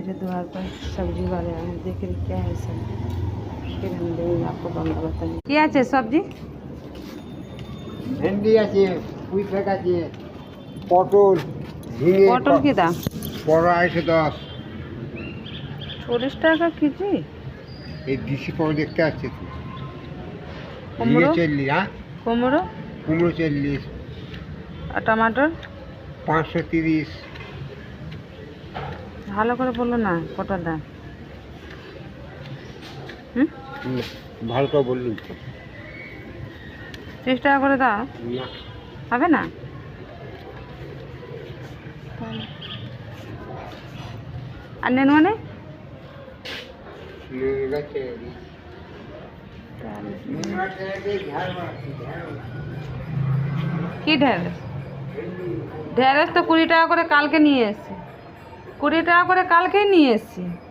मेरे द्वार पर सब्जी वाले आए हैं। देख रहे क्या है सब, फिर हम देंगे आपको बंगा बताएंगे क्या है सब्जी। ভেন্ডি আছে, পুঁই শাক আছে, পটল, ঝিঙে। পটল কি দাম? বড় 210। 40 টাকা কেজি। এই দিশি পাওয়া দেখতে আসছে তুই। কুমড়ো? 40। হ্যাঁ, কুমড়ো? কুমড়ো 40। আর টমাটোর? 530। ভালো করে বললো না কটার দাম। হুম, ভালো করে বললুম তো। 30 টাকা করে দাও, না, হবে না? আর নেন মানে কি ঢেঁড়স? ঢেঁড়স তো 20 টাকা করে কালকে নিয়ে এসছি, 20 টাকা করে কালকেই নিয়ে এসছি।